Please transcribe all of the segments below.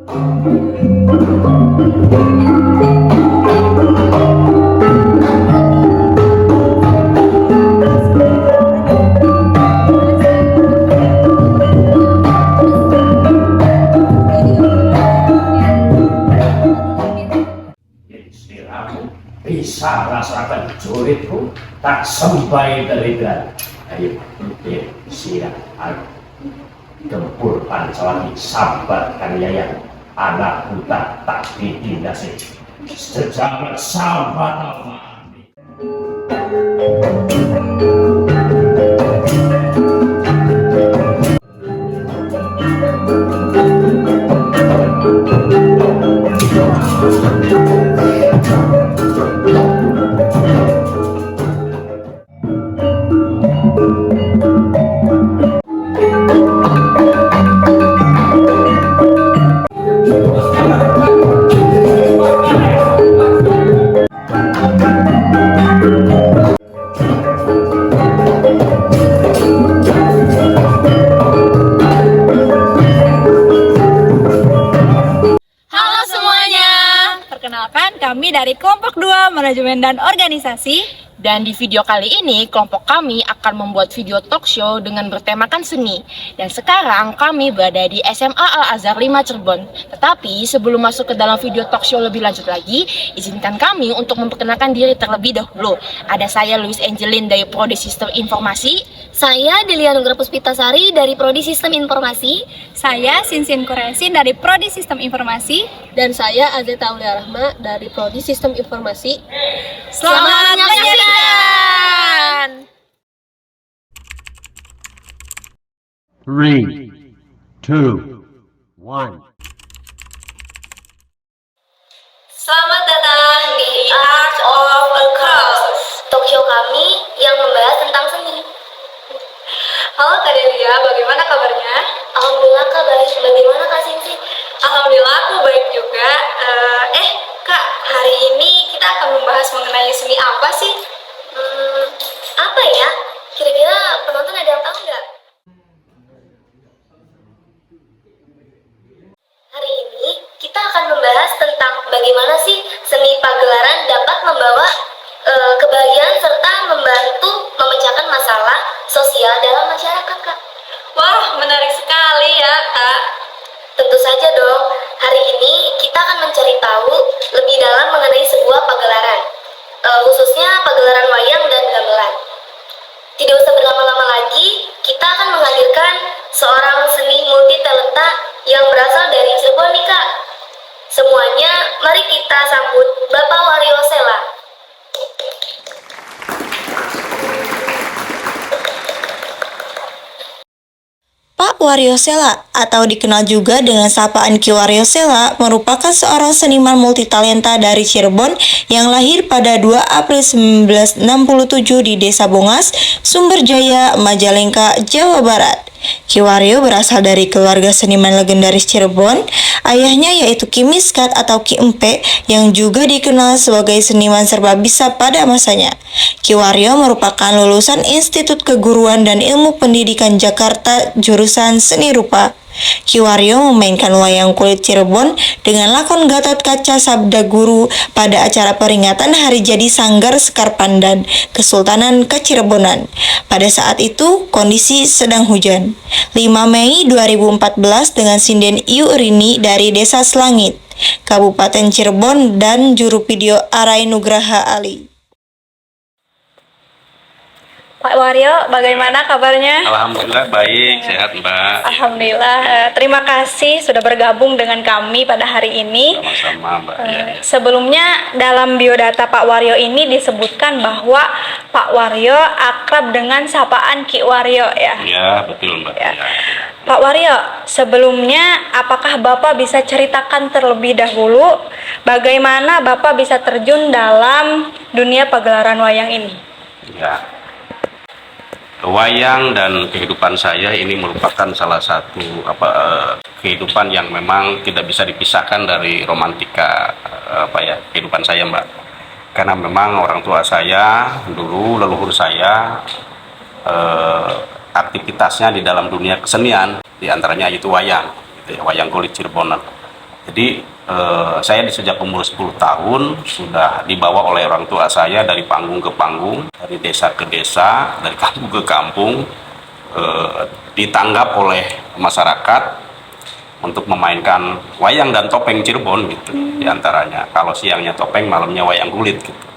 Bisa rasakan julidku tak sampai terlihat. Ayo, siap. Gempur Pancawati sabarkan Yayan. Anak buta tak ditindasi. Sejalan sahabat almani. Perkenalkan, kami dari kelompok 2 Manajemen dan Organisasi. Dan di video kali ini, kelompok kami akan membuat video talk show dengan bertemakan seni. Dan sekarang kami berada di SMA Al-Azhar 5 Cirebon. Tetapi sebelum masuk ke dalam video talk show lebih lanjut lagi, izinkan kami untuk memperkenalkan diri terlebih dahulu. Ada saya Louis Angelin dari Prodi Sistem Informasi. Saya Delia Nugra Puspitasari dari Prodi Sistem Informasi. Saya Sinsin Kuresin dari Prodi Sistem Informasi. Dan saya Azeta Aulia Rahma dari Prodi Sistem Informasi. Selamat menyaksikan! 3, 2, 1. Selamat datang di Art of a Craft, talk show kami yang membahas tentang seni. Halo Kak Delia, bagaimana kabarnya? Alhamdulillah Kak baik, bagaimana Kak Sinsi? Alhamdulillah aku baik juga. Kak, hari ini kita akan membahas mengenai seni apa sih? Apa ya? Kira-kira penonton ada yang tahu nggak? Hari ini kita akan membahas tentang bagaimana sih seni pagelaran dapat membawa kebahagiaan serta membantu memecahkan masalah sosial dalam masyarakat, Kak. Wah, menarik sekali ya, Kak. Tentu saja dong, hari ini kita akan mencari tahu lebih dalam mengenai sebuah pagelaran, khususnya pagelaran wayang dan gamelan. Tidak usah berlama-lama lagi, kita akan menghadirkan seorang seni multi talenta yang berasal dari Cirebon nih, Kak. Semuanya, mari kita sambut Bapak Wario Sela. Pak Wario Sela, atau dikenal juga dengan sapaan Ki Wario Sela, merupakan seorang seniman multitalenta dari Cirebon yang lahir pada 2 April 1967 di Desa Bongas, Sumberjaya, Majalengka, Jawa Barat. Ki Wario berasal dari keluarga seniman legendaris Cirebon. Ayahnya yaitu Ki Miskat atau Ki Empe yang juga dikenal sebagai seniman serba bisa pada masanya. Ki Wario merupakan lulusan Institut Keguruan dan Ilmu Pendidikan Jakarta jurusan Seni Rupa. Ki Wario memainkan wayang kulit Cirebon dengan lakon Gatot Kaca Sabda Guru pada acara peringatan Hari Jadi Sanggar Sekar Pandan, Kesultanan Kacirebonan. Pada saat itu, kondisi sedang hujan. 5 Mei 2014 dengan sinden Iu Rini dari Desa Selangit, Kabupaten Cirebon, dan juru video Arai Nugraha Ali. Pak Wario, bagaimana kabarnya? Alhamdulillah baik, sehat Mbak. Alhamdulillah, terima kasih sudah bergabung dengan kami pada hari ini. Sama-sama Mbak. Ya. Sebelumnya dalam biodata Pak Wario ini disebutkan bahwa Pak Wario akrab dengan sapaan Ki Wario ya. Ya betul Mbak. Ya. Ya. Pak Wario, sebelumnya apakah Bapak bisa ceritakan terlebih dahulu bagaimana Bapak bisa terjun dalam dunia pagelaran wayang ini? Ya. Wayang dan kehidupan saya ini merupakan salah satu kehidupan yang memang tidak bisa dipisahkan dari romantika kehidupan saya Mbak. Karena memang orang tua saya dulu, leluhur saya aktivitasnya di dalam dunia kesenian, diantaranya itu wayang, gitu ya, wayang kulit Cirebonan. Jadi saya sejak umur 10 tahun sudah dibawa oleh orang tua saya dari panggung ke panggung, dari desa ke desa, dari kampung ke kampung, ditanggap oleh masyarakat untuk memainkan wayang dan topeng Cirebon gitu diantaranya. Kalau siangnya topeng, malamnya wayang kulit gitu.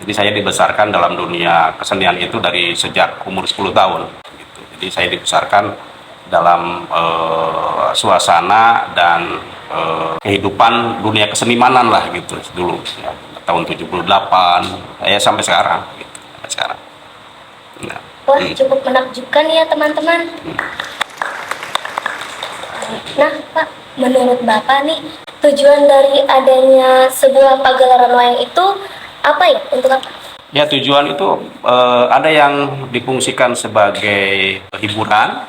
Jadi saya dibesarkan dalam dunia kesenian itu dari sejak umur 10 tahun gitu. Jadi saya dibesarkan dalam suasana dan kehidupan dunia kesenimanan lah gitu dulu ya. Tahun 78 saya sampai sekarang gitu. Sampai sekarang. Nah, Wah, cukup menakjubkan ya teman-teman. Nah, Pak, menurut Bapak nih, tujuan dari adanya sebuah pagelaran wayang itu apa ya? Untuk apa? Ya, tujuan itu ada yang difungsikan sebagai hiburan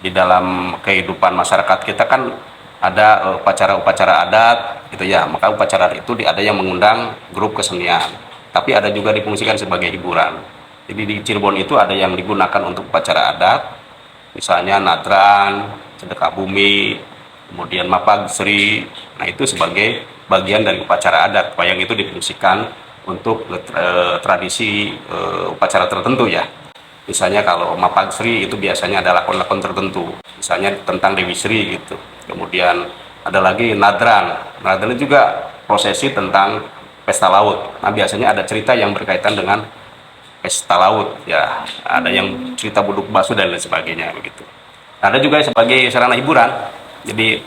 di dalam kehidupan masyarakat kita kan ada upacara-upacara adat gitu ya. Maka upacara itu ada yang mengundang grup kesenian, tapi ada juga difungsikan sebagai hiburan. Jadi di Cirebon itu ada yang digunakan untuk upacara adat, misalnya nadran, sedekah bumi, kemudian mapagsri. Nah, itu sebagai bagian dari upacara adat. Wayang itu difungsikan untuk tradisi upacara tertentu ya. Misalnya kalau mapagsri itu biasanya ada lakon-lakon tertentu, misalnya tentang Dewi Sri gitu. Kemudian ada lagi nadran. Nadran juga prosesi tentang pesta laut. Nah, biasanya ada cerita yang berkaitan dengan pesta laut ya. Ada yang cerita buduk basuh dan lain sebagainya begitu. Ada juga sebagai sarana hiburan. Jadi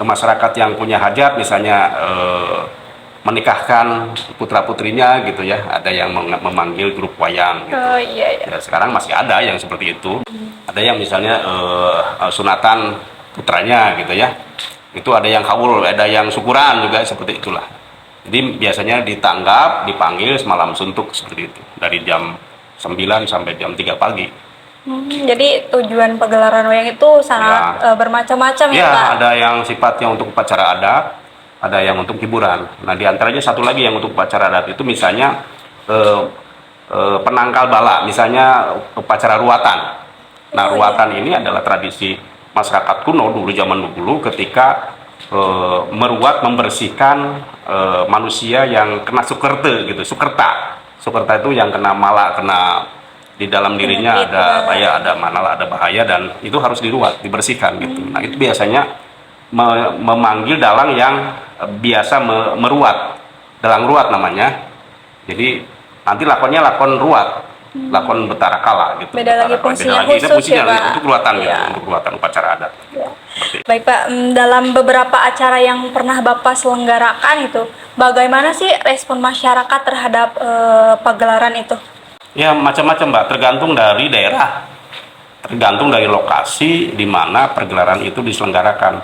masyarakat yang punya hajat misalnya menikahkan putra-putrinya gitu ya, ada yang memanggil grup wayang gitu. Oh iya, iya. Ya, sekarang masih ada yang seperti itu. Ada yang misalnya sunatan putranya gitu ya. Itu ada yang haul, ada yang syukuran juga seperti itulah. Jadi biasanya ditanggap, dipanggil semalam suntuk seperti itu. Dari jam 9 sampai jam 3 pagi. Jadi tujuan pagelaran wayang itu sangat bermacam-macam ya, Ya, Pak? ada yang sifatnya untuk upacara adat, ada yang untuk hiburan. Nah, diantaranya satu lagi yang untuk upacara adat itu misalnya penangkal bala, misalnya upacara ruatan. Nah, ruatan ini adalah tradisi masyarakat kuno dulu, zaman dulu ketika meruat, membersihkan manusia yang kena sukerte gitu, sukerta. Sukerta itu yang kena malak, kena di dalam dirinya ada bahaya, ada manala, ada bahaya, dan itu harus diruat, dibersihkan gitu. Nah, itu biasanya memanggil dalang yang biasa meruat, dalang ruat namanya. Jadi nanti lakonnya lakon ruat, lakon Betara Kala gitu. Beda lagi fungsinya khusus fungsinya ya, Pak? untuk ruatan gitu, Iya. untuk ruatan upacara adat. Baik, Pak, dalam beberapa acara yang pernah Bapak selenggarakan itu, bagaimana sih respon masyarakat terhadap pagelaran itu? Ya, macam-macam, Mbak, tergantung dari daerah, tergantung dari lokasi di mana pergelaran itu diselenggarakan.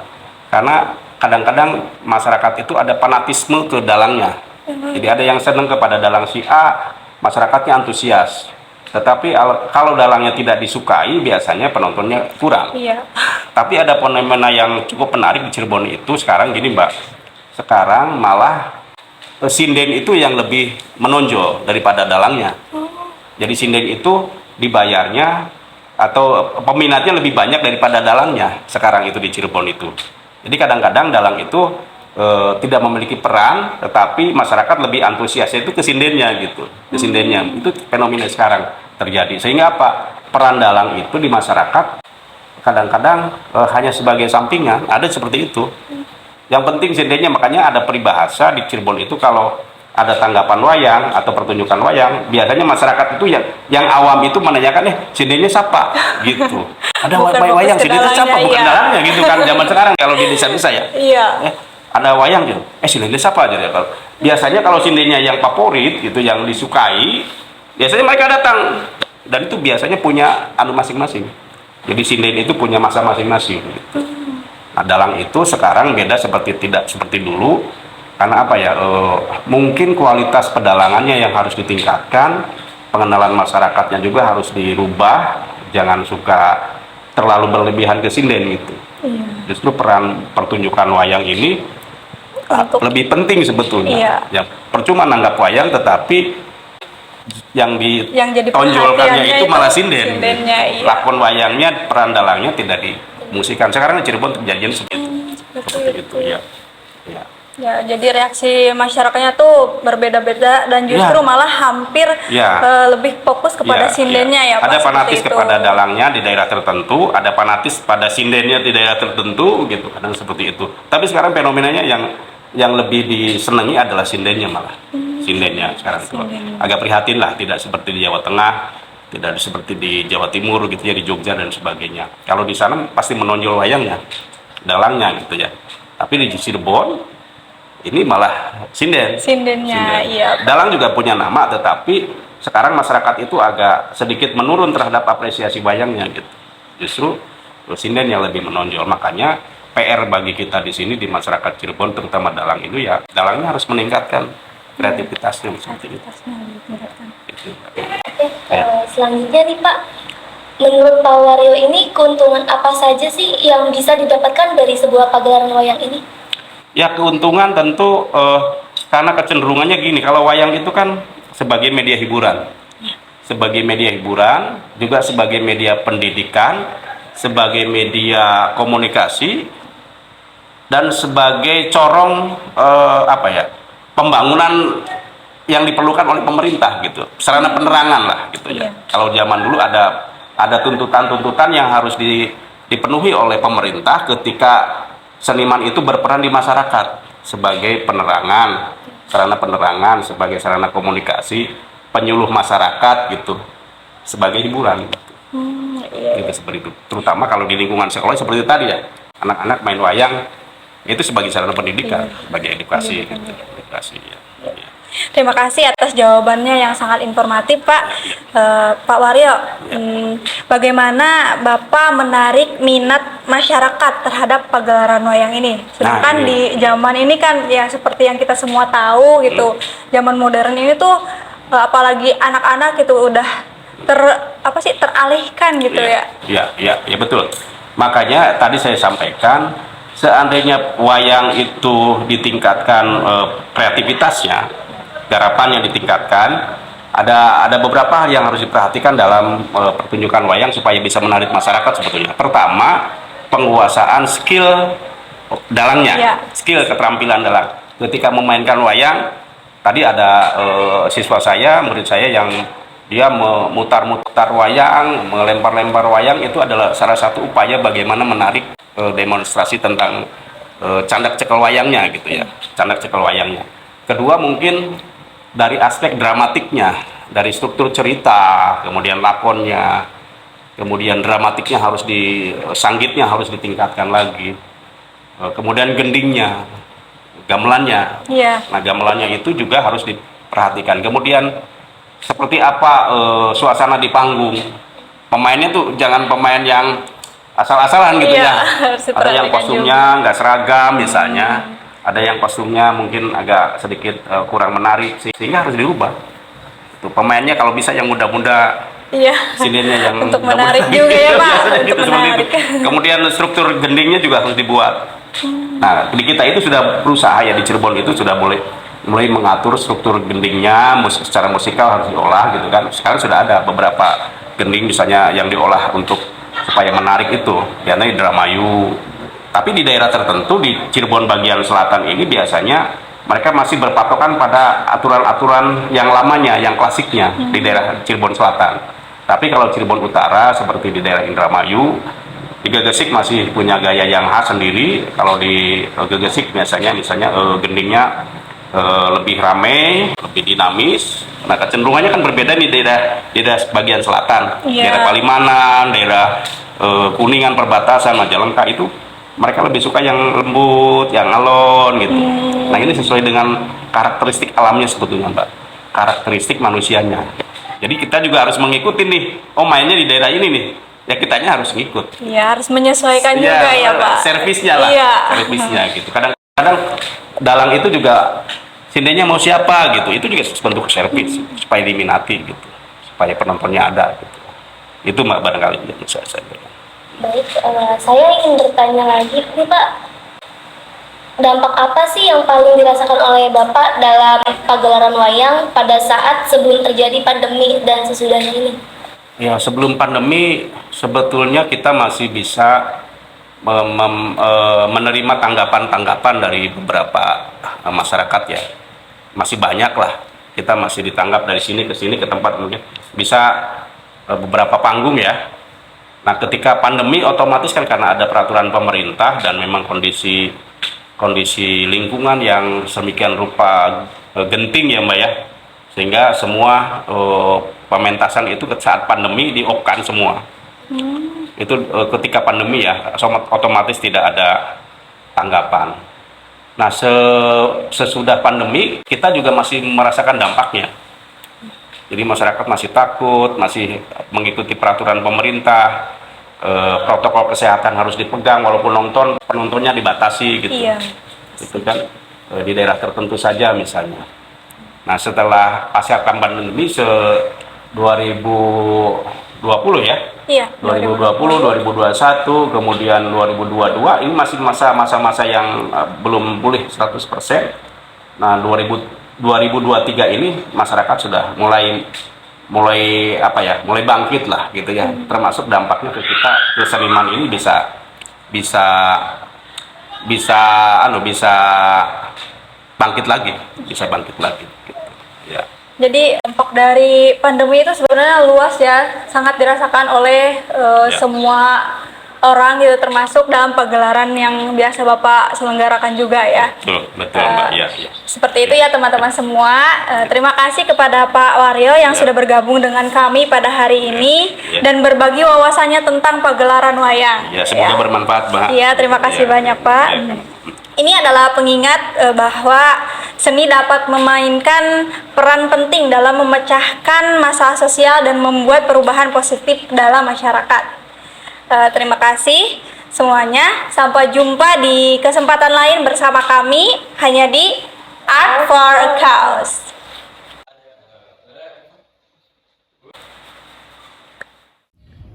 Karena kadang-kadang masyarakat itu ada fanatisme ke dalangnya. Jadi ada yang senang kepada dalang si A, masyarakatnya antusias. Tetapi kalau dalangnya tidak disukai, biasanya penontonnya kurang. Iya. Tapi ada fenomena yang cukup menarik di Cirebon itu sekarang gini, Mbak. Sekarang malah sinden itu yang lebih menonjol daripada dalangnya. Jadi sinden itu dibayarnya atau peminatnya lebih banyak daripada dalangnya sekarang itu di Cirebon itu. Jadi kadang-kadang dalang itu tidak memiliki peran, tetapi masyarakat lebih antusiasnya itu ke sindennya gitu, ke sindennya. Itu fenomena sekarang terjadi. Sehingga apa? Peran dalang itu di masyarakat kadang-kadang hanya sebagai sampingan, ada seperti itu. Yang penting sindennya, makanya ada peribahasa di Cirebon itu kalau ada tanggapan wayang atau pertunjukan wayang, biasanya masyarakat itu yang awam itu menanyakan sindennya siapa gitu. Ada wayang sindennya siapa, bukan dalangnya gitu kan zaman sekarang kalau di desa-desa ya. Iya. Ada wayang gitu. Sindennya siapa aja ya. Biasanya kalau sindennya yang favorit gitu, yang disukai, biasanya mereka datang dan itu biasanya punya anu masing-masing. Jadi sinden itu punya masa masing-masing gitu. Nah, dalang itu sekarang beda, tidak seperti dulu. Karena apa ya, mungkin kualitas pedalangannya yang harus ditingkatkan, pengenalan masyarakatnya juga harus dirubah, jangan suka terlalu berlebihan ke sinden gitu. Justru peran pertunjukan wayang ini lebih penting sebetulnya. Iya. Ya, percuma nanggap wayang, tetapi yang jadi ditonjolkannya perhatiannya itu malah sinden. sindennya, iya. Lakon wayangnya, peran dalangnya tidak dimusikan. Sekarang di Cirebon terjadi seperti itu ya. Ya. Ya, jadi reaksi masyarakatnya tuh berbeda-beda dan justru Ya. malah hampir Ya. lebih fokus kepada Ya, sindennya ya, Pak. ada seperti fanatis itu. kepada dalangnya di daerah tertentu, ada fanatis pada sindennya di daerah tertentu gitu, kadang seperti itu. Tapi sekarang fenomenanya yang lebih disenangi adalah sindennya malah. Sindennya sekarang itu agak prihatin lah, tidak seperti di Jawa Tengah, tidak seperti di Jawa Timur gitu ya, di Jogja dan sebagainya. Kalau di sana pasti menonjol wayangnya, dalangnya gitu ya. Tapi di Cirebon ini malah Sindennya, iya. Dalang juga punya nama, tetapi sekarang masyarakat itu agak sedikit menurun terhadap apresiasi wayangnya gitu. Justru sinden yang lebih menonjol. Makanya PR bagi kita di sini di masyarakat Cirebon, terutama dalang itu ya, dalangnya harus meningkatkan kreativitasnya seperti itu. Gitu. Selanjutnya nih Pak, menurut Pak Wario ini keuntungan apa saja sih yang bisa didapatkan dari sebuah pagelaran wayang ini? Ya, keuntungan tentu karena kecenderungannya gini, kalau wayang itu kan sebagai media hiburan, juga sebagai media pendidikan, sebagai media komunikasi, dan sebagai corong pembangunan yang diperlukan oleh pemerintah gitu, sarana penerangan lah gitu ya. Kalau zaman dulu ada tuntutan-tuntutan yang harus dipenuhi oleh pemerintah ketika seniman itu berperan di masyarakat sebagai penerangan, sarana penerangan, sebagai sarana komunikasi, penyuluh masyarakat gitu, sebagai hiburan gitu. Gitu seperti itu. Terutama kalau di lingkungan sekolah seperti tadi ya, anak-anak main wayang itu sebagai sarana pendidikan, sebagai edukasi gitu. Edukasi ya. Terima kasih atas jawabannya yang sangat informatif, Pak. Pak Wario, bagaimana Bapak menarik minat masyarakat terhadap pagelaran wayang ini? Sedangkan di zaman ini kan ya seperti yang kita semua tahu gitu, zaman modern ini tuh apalagi anak-anak itu udah teralihkan gitu ya. Iya, betul. Makanya tadi saya sampaikan, seandainya wayang itu ditingkatkan kreativitasnya, garapannya ditingkatkan, ada beberapa hal yang harus diperhatikan dalam pertunjukan wayang supaya bisa menarik masyarakat sebetulnya. Pertama, penguasaan skill dalangnya, skill keterampilan dalang. Ketika memainkan wayang, tadi ada siswa saya, murid saya yang dia memutar-mutar wayang, melempar-lempar wayang, itu adalah salah satu upaya bagaimana menarik demonstrasi tentang candak cekel wayangnya gitu ya, candak cekel wayangnya. Kedua mungkin dari aspek dramatiknya, dari struktur cerita, kemudian lakonnya, kemudian dramatiknya sanggitnya harus ditingkatkan lagi, kemudian gendingnya, gamelannya. Nah, gamelannya itu juga harus diperhatikan. Kemudian seperti apa suasana di panggung, pemainnya tuh jangan pemain yang asal-asalan gitu ya. Ada yang kostumnya nggak seragam misalnya, ada yang kostumnya mungkin agak sedikit kurang menarik, sehingga harus dirubah. Tuh, pemainnya kalau bisa yang muda-muda, sindennya yang untuk menarik juga ya Pak. gitu, menarik. Kemudian struktur gendingnya juga harus dibuat. Nah, di kita itu sudah berusaha ya, di Cirebon itu sudah mulai mengatur struktur gendingnya, secara musikal harus diolah gitu kan. Sekarang sudah ada beberapa gending misalnya yang diolah untuk supaya menarik itu, biasanya Indramayu. Tapi di daerah tertentu di Cirebon bagian selatan ini biasanya mereka masih berpatokan pada aturan-aturan yang lamanya, yang klasiknya di daerah Cirebon Selatan. Tapi kalau Cirebon Utara seperti di daerah Indramayu, di Gegesik masih punya gaya yang khas sendiri. Kalau di Gegesik biasanya misalnya gendingnya lebih ramai, lebih dinamis. Nah, kecenderungannya kan berbeda nih daerah bagian selatan, daerah Palimanan, daerah Kuningan perbatasan Majalengka itu mereka lebih suka yang lembut, yang alon gitu. Nah, ini sesuai dengan karakteristik alamnya sebetulnya, Mbak. Karakteristik manusianya. Jadi kita juga harus mengikuti nih. Oh, mainnya di daerah ini nih. Ya kitanya harus ngikut. Iya, harus menyesuaikan juga ya, Pak. Servisnya lah. Servisnya gitu. Kadang-kadang dalang itu juga sindennya mau siapa gitu. Itu juga bentuk servis supaya diminati gitu. Supaya penontonnya ada gitu. Itu Mbak barangkali yang saya bilang. Baik, saya ingin bertanya lagi nih Pak, dampak apa sih yang paling dirasakan oleh Bapak dalam pagelaran wayang pada saat sebelum terjadi pandemi dan sesudahnya ini? Ya, sebelum pandemi sebetulnya kita masih bisa menerima tanggapan-tanggapan dari beberapa masyarakat ya. Masih banyak lah, kita masih ditanggap dari sini ke sini ke tempat mungkin bisa beberapa panggung ya. Nah ketika pandemi otomatis kan karena ada peraturan pemerintah dan memang kondisi lingkungan yang sedemikian rupa genting ya Mbak ya, sehingga semua pementasan itu saat pandemi di-off-kan semua. Itu ketika pandemi ya, otomatis tidak ada tanggapan. Nah sesudah pandemi kita juga masih merasakan dampaknya. Jadi masyarakat masih takut, masih mengikuti peraturan pemerintah, protokol kesehatan harus dipegang walaupun penontonnya dibatasi gitu. Iya. Itu kan di daerah tertentu saja misalnya. Nah setelah pasca pandemi 2020 ya, Iya. 2020, 2021, kemudian 2022 ini masih masa-masa yang belum pulih 100%. Nah 2023 ini masyarakat sudah mulai bangkit lah gitu ya, termasuk dampaknya ke kita, ke seniman ini bisa bangkit lagi gitu. Ya. Jadi dampak dari pandemi itu sebenarnya luas ya, sangat dirasakan oleh semua orang gitu, termasuk dalam pagelaran yang biasa Bapak selenggarakan juga ya. Betul Mbak. Ya. Seperti itu ya teman-teman semua. Terima kasih kepada Pak Waryo yang sudah bergabung dengan kami pada hari ini dan berbagi wawasannya tentang pagelaran wayang. Ya, semoga bermanfaat Mbak. Iya, terima kasih banyak Pak. Ini adalah pengingat bahwa seni dapat memainkan peran penting dalam memecahkan masalah sosial dan membuat perubahan positif dalam masyarakat. Terima kasih semuanya. Sampai jumpa di kesempatan lain bersama kami hanya di Art for a Cause.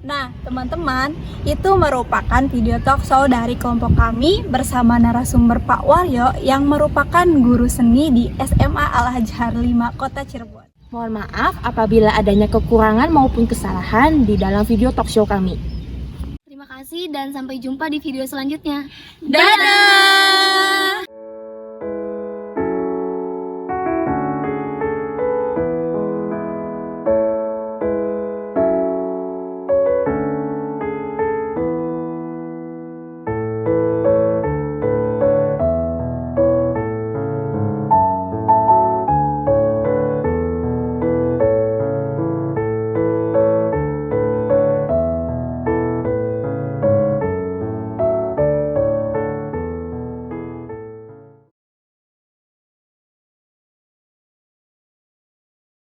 Nah, teman-teman, itu merupakan video talk show dari kelompok kami bersama narasumber Pak Waryo yang merupakan guru seni di SMA Al-Azhar 5 Kota Cirebon. Mohon maaf apabila adanya kekurangan maupun kesalahan di dalam video talk show kami. Terima kasih dan sampai jumpa di video selanjutnya. Dadah!